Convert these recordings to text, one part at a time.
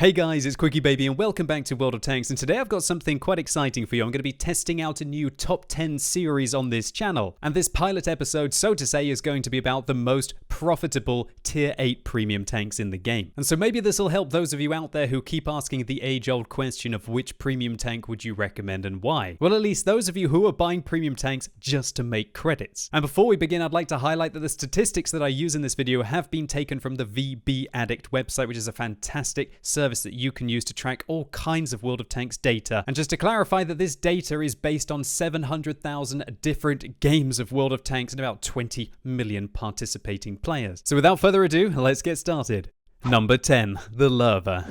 Hey guys, it's QuickyBaby and welcome back to World of Tanks, and today I've got something quite exciting for you. I'm going to be testing out a new top 10 series on this channel, and this pilot episode, so to say, is going to be about the most profitable tier 8 premium tanks in the game. And so maybe this will help those of you out there who keep asking the age-old question of which premium tank would you recommend and why. Well, at least those of you who are buying premium tanks just to make credits. And before we begin, I'd like to highlight that the statistics that I use in this video have been taken from the VB Addict website, which is a fantastic service that you can use to track all kinds of World of Tanks data. And just to clarify that this data is based on 700,000 different games of World of Tanks and about 20 million participating players. So without further ado, let's get started. Number 10, the Lurver.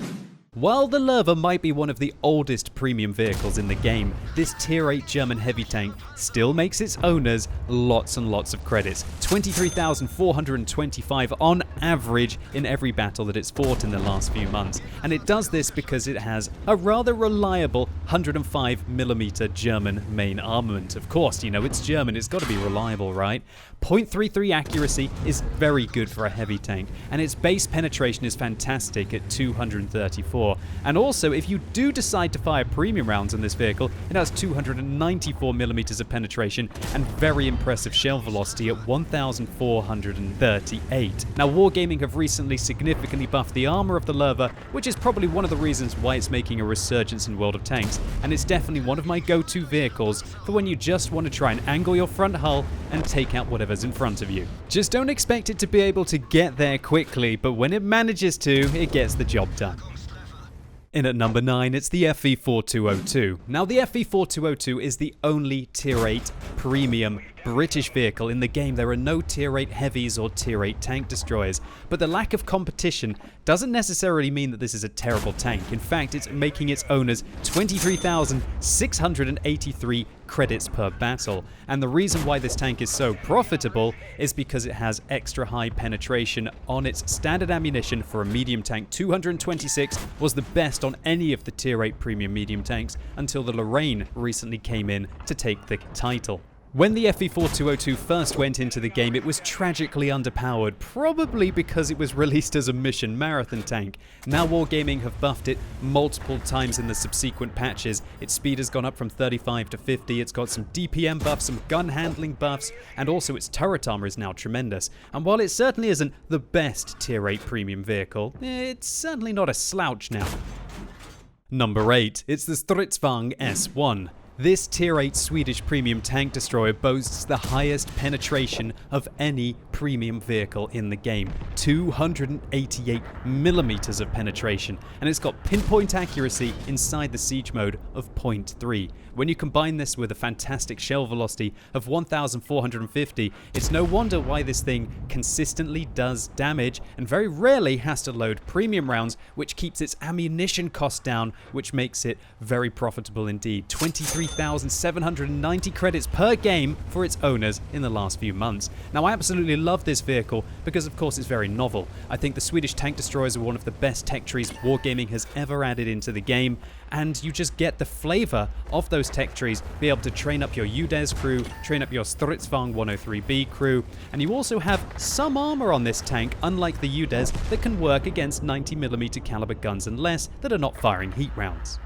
While the Lurver might be one of the oldest premium vehicles in the game, this tier 8 German heavy tank still makes its owners lots and lots of credits. 23,425 on average in every battle that it's fought in the last few months. And it does this because it has a rather reliable 105mm German main armament. Of course, you know, it's German, it's got to be reliable, right? .33 accuracy is very good for a heavy tank, and its base penetration is fantastic at 234. And also, if you do decide to fire premium rounds in this vehicle, it has 294mm of penetration and very impressive shell velocity at 1,438. Now, Wargaming have recently significantly buffed the armor of the Lurver, which is probably one of the reasons why it's making a resurgence in World of Tanks, and it's definitely one of my go-to vehicles for when you just want to try and angle your front hull and take out whatever's in front of you. Just don't expect it to be able to get there quickly, but when it manages to, it gets the job done. In at number 9, it's the FV4202. Now, the FV4202 is the only tier 8 premium British vehicle in the game. There are no tier 8 heavies or tier 8 tank destroyers, but the lack of competition doesn't necessarily mean that this is a terrible tank. In fact, it's making its owners 23,683 credits per battle. And the reason why this tank is so profitable is because it has extra high penetration on its standard ammunition for a medium tank. 226 was the best on any of the tier 8 premium medium tanks until the Lorraine recently came in to take the title. When the FV4202 first went into the game, it was tragically underpowered, probably because it was released as a mission marathon tank. Now Wargaming have buffed it multiple times in the subsequent patches. Its speed has gone up from 35 to 50, it's got some DPM buffs, some gun handling buffs, and also its turret armor is now tremendous. And while it certainly isn't the best tier 8 premium vehicle, it's certainly not a slouch now. Number 8, it's the Stridsvagn S1. This tier 8 Swedish premium tank destroyer boasts the highest penetration of any premium vehicle in the game. 288mm of penetration, and it's got pinpoint accuracy inside the siege mode of 0.3. When you combine this with a fantastic shell velocity of 1,450, it's no wonder why this thing consistently does damage and very rarely has to load premium rounds, which keeps its ammunition cost down, which makes it very profitable indeed. 23,790 credits per game for its owners in the last few months. Now, I absolutely love this vehicle because, of course, it's very novel. I think the Swedish tank destroyers are one of the best tech trees Wargaming has ever added into the game, and you just get the flavor of those tech trees, be able to train up your UDES crew, train up your Stridsvagn 103B crew, and you also have some armor on this tank, unlike the UDES, that can work against 90mm caliber guns and less that are not firing heat rounds.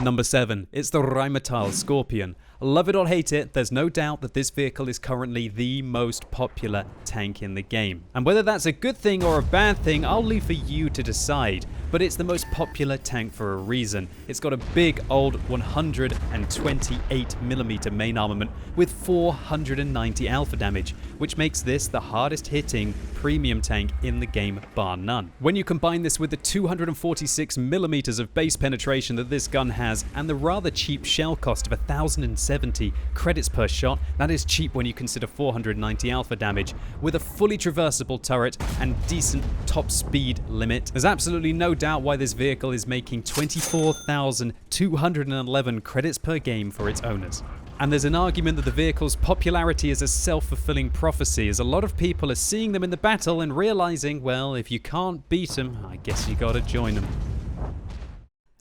Number 7, it's the Rheinmetall Scorpion. Love it or hate it, there's no doubt that this vehicle is currently the most popular tank in the game. And whether that's a good thing or a bad thing, I'll leave for you to decide. But it's the most popular tank for a reason. It's got a big old 128mm main armament with 490 alpha damage, which makes this the hardest hitting premium tank in the game bar none. When you combine this with the 246mm of base penetration that this gun has and the rather cheap shell cost of 1,070 credits per shot, that is cheap when you consider 490 alpha damage, with a fully traversable turret and decent top speed limit. There's absolutely no doubt why this vehicle is making 24,211 credits per game for its owners. And there's an argument that the vehicle's popularity is a self-fulfilling prophecy, as a lot of people are seeing them in the battle and realizing, well, if you can't beat them, I guess you gotta join them.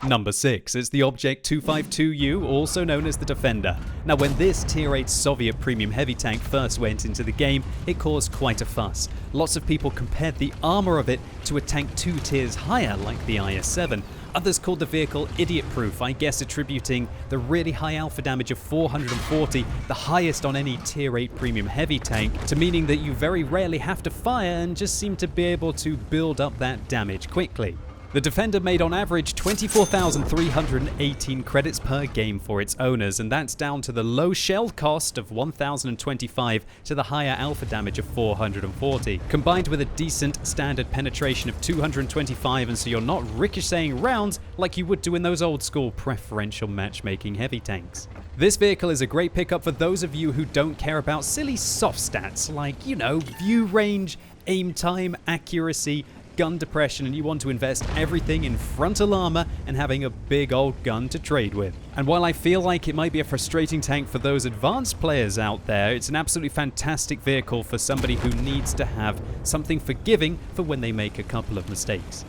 Number 6, it's the Object 252U, also known as the Defender. Now when this Tier 8 Soviet premium heavy tank first went into the game, it caused quite a fuss. Lots of people compared the armor of it to a tank 2 tiers higher like the IS-7. Others called the vehicle idiot-proof, I guess attributing the really high alpha damage of 440, the highest on any Tier 8 premium heavy tank, to meaning that you very rarely have to fire and just seem to be able to build up that damage quickly. The Defender made on average 24,318 credits per game for its owners, and that's down to the low shell cost of 1,025 to the higher alpha damage of 440, combined with a decent standard penetration of 225, and so you're not ricocheting rounds like you would do in those old school preferential matchmaking heavy tanks. This vehicle is a great pickup for those of you who don't care about silly soft stats like, you know, view range, aim time, accuracy, gun depression, and you want to invest everything in frontal armor and having a big old gun to trade with. And while I feel like it might be a frustrating tank for those advanced players out there, it's an absolutely fantastic vehicle for somebody who needs to have something forgiving for when they make a couple of mistakes.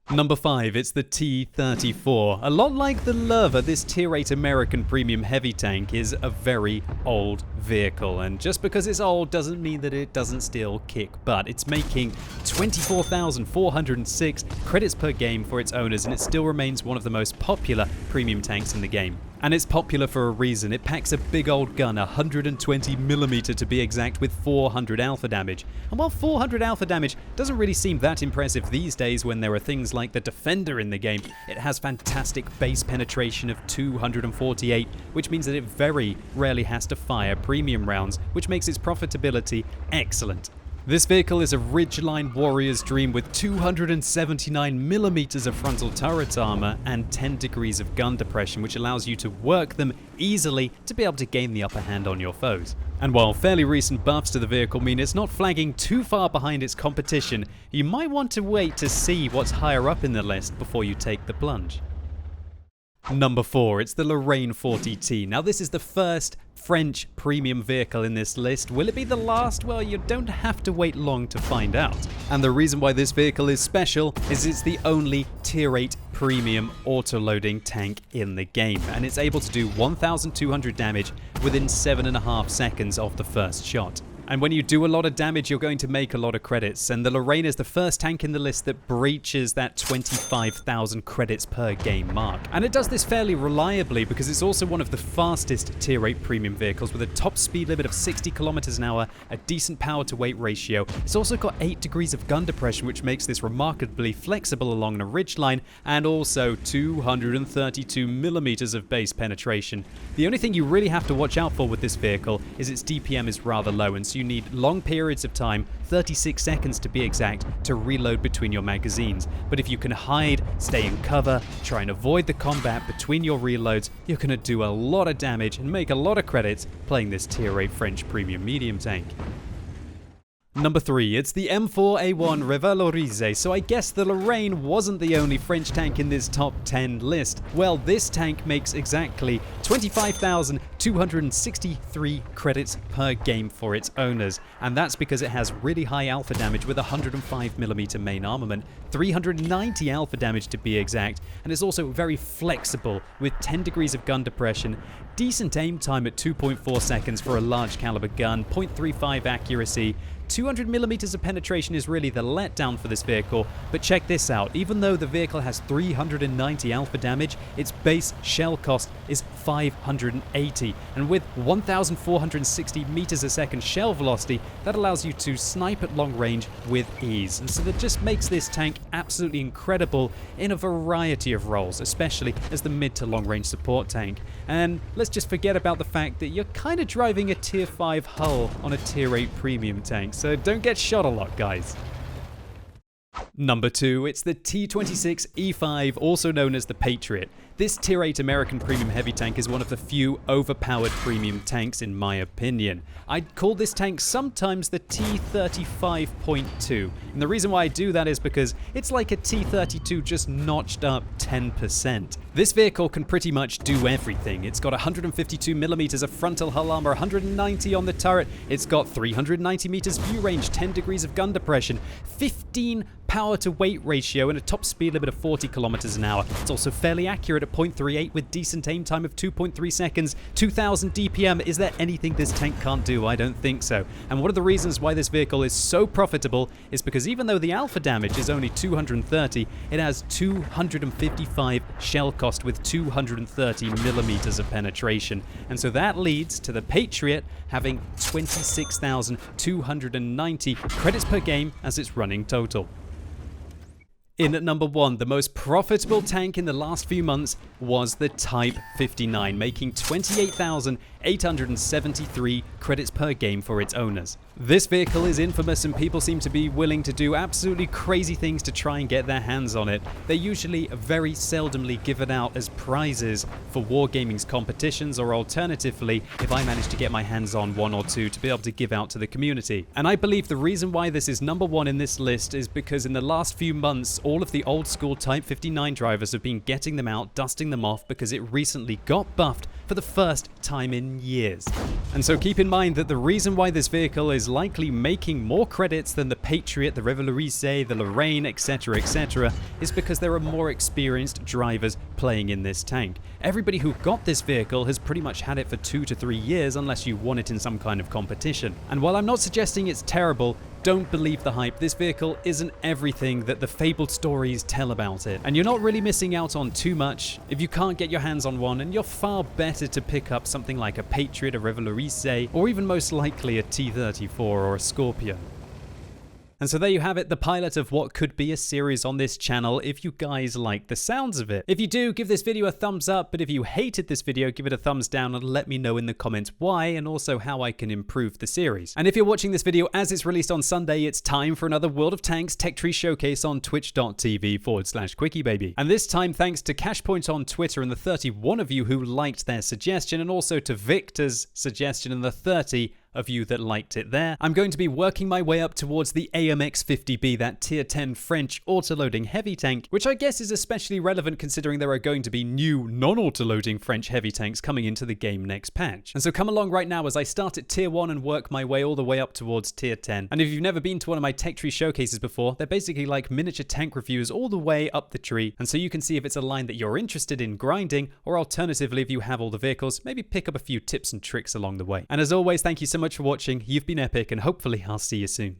Number 5, it's the T-34. A lot like the Lover, this Tier 8 American premium heavy tank is a very old vehicle, and just because it's old doesn't mean that it doesn't still kick butt. It's making 24,406 credits per game for its owners, and it still remains one of the most popular premium tanks in the game. And it's popular for a reason. It packs a big old gun, 120mm to be exact, with 400 alpha damage. And while 400 alpha damage doesn't really seem that impressive these days when there are things like the Defender in the game, it has fantastic base penetration of 248, which means that it very rarely has to fire premium rounds, which makes its profitability excellent. This vehicle is a Ridgeline warrior's dream with 279mm of frontal turret armor and 10 degrees of gun depression, which allows you to work them easily to be able to gain the upper hand on your foes. And while fairly recent buffs to the vehicle mean it's not flagging too far behind its competition, you might want to wait to see what's higher up in the list before you take the plunge. Number 4, it's the Lorraine 40T. Now this is the first French premium vehicle in this list. Will it be the last? Well, you don't have to wait long to find out. And the reason why this vehicle is special is it's the only Tier 8 premium auto-loading tank in the game, and it's able to do 1,200 damage within 7.5 seconds of the first shot. And when you do a lot of damage, you're going to make a lot of credits, and the Lorraine is the first tank in the list that breaches that 25,000 credits per game mark. And it does this fairly reliably because it's also one of the fastest Tier 8 premium vehicles with a top speed limit of 60 kilometers an hour, a decent power to weight ratio. It's also got 8 degrees of gun depression, which makes this remarkably flexible along a ridgeline, and also 232mm of base penetration. The only thing you really have to watch out for with this vehicle is its DPM is rather low, and so you need long periods of time, 36 seconds to be exact, to reload between your magazines. But if you can hide, stay in cover, try and avoid the combat between your reloads, you're going to do a lot of damage and make a lot of credits playing this Tier 8 French premium medium tank. Number 3, it's the M4A1 Revalorise, so I guess the Lorraine wasn't the only French tank in this top 10 list. Well, this tank makes exactly 25,263 credits per game for its owners, and that's because it has really high alpha damage with 105mm main armament, 390 alpha damage to be exact, and it's also very flexible with 10 degrees of gun depression, decent aim time at 2.4 seconds for a large caliber gun, 0.35 accuracy, 200mm of penetration is really the letdown for this vehicle, but check this out. Even though the vehicle has 390 alpha damage, its base shell cost is 580, and with 1,460 meters a second shell velocity, that allows you to snipe at long range with ease. And so that just makes this tank absolutely incredible in a variety of roles, especially as the mid to long range support tank. And let's just forget about the fact that you're kind of driving a Tier 5 hull on a Tier 8 premium tank, so don't get shot a lot, guys. Number 2, it's the T26E5, also known as the Patriot. This Tier 8 American Premium Heavy Tank is one of the few overpowered premium tanks in my opinion. I'd call this tank sometimes the T35.2, and the reason why I do that is because it's like a T32 just notched up 10%. This vehicle can pretty much do everything. It's got 152mm of frontal hull armor, 190 on the turret, it's got 390 meters view range, 10 degrees of gun depression, 15 power to weight ratio, and a top speed limit of 40 kilometers an hour. It's also fairly accurate at 0.38 with decent aim time of 2.3 seconds, 2000 DPM. Is there anything this tank can't do? I don't think so. And one of the reasons why this vehicle is so profitable is because even though the alpha damage is only 230, it has 255 shell cost with 230 millimeters of penetration. And so that leads to the Patriot having 26,290 credits per game as its running total. In at number 1, the most profitable tank in the last few months was the Type 59, making 28,873 credits per game for its owners. This vehicle is infamous and people seem to be willing to do absolutely crazy things to try and get their hands on it. They usually very seldomly give it out as prizes for wargaming's competitions, or alternatively, if I manage to get my hands on one or two to be able to give out to the community. And I believe the reason why this is number 1 in this list is because in the last few months, all of the old school Type 59 drivers have been getting them out, dusting them off, because it recently got buffed for the first time in years. And so keep in mind that the reason why this vehicle is likely making more credits than the Patriot, the Revolurise, the Lorraine, etc., etc., is because there are more experienced drivers playing in this tank. Everybody who got this vehicle has pretty much had it for 2 to 3 years unless you won it in some kind of competition. And while I'm not suggesting it's terrible, don't believe the hype. This vehicle isn't everything that the fabled stories tell about it. And you're not really missing out on too much if you can't get your hands on one, and you're far better to pick up something like a Patriot, a Revolurise, or even most likely a T-34 or a Scorpion. And so there you have it, the pilot of what could be a series on this channel if you guys like the sounds of it. If you do, give this video a thumbs up, but if you hated this video, give it a thumbs down and let me know in the comments why, and also how I can improve the series. And if you're watching this video as it's released on Sunday, it's time for another World of Tanks Tech Tree Showcase on twitch.tv/QuickyBaby. And this time thanks to Cashpoint on Twitter and the 31 of you who liked their suggestion, and also to Victor's suggestion and the 30 of you that liked it there. I'm going to be working my way up towards the AMX-50B, that tier 10 French autoloading heavy tank, which I guess is especially relevant considering there are going to be new non-autoloading French heavy tanks coming into the game next patch. And so come along right now as I start at tier 1 and work my way all the way up towards tier 10. And if you've never been to one of my Tech Tree showcases before, they're basically like miniature tank reviews all the way up the tree, and so you can see if it's a line that you're interested in grinding, or alternatively, if you have all the vehicles, maybe pick up a few tips and tricks along the way. And as always, thank you so much for watching. You've been epic, and hopefully I'll see you soon.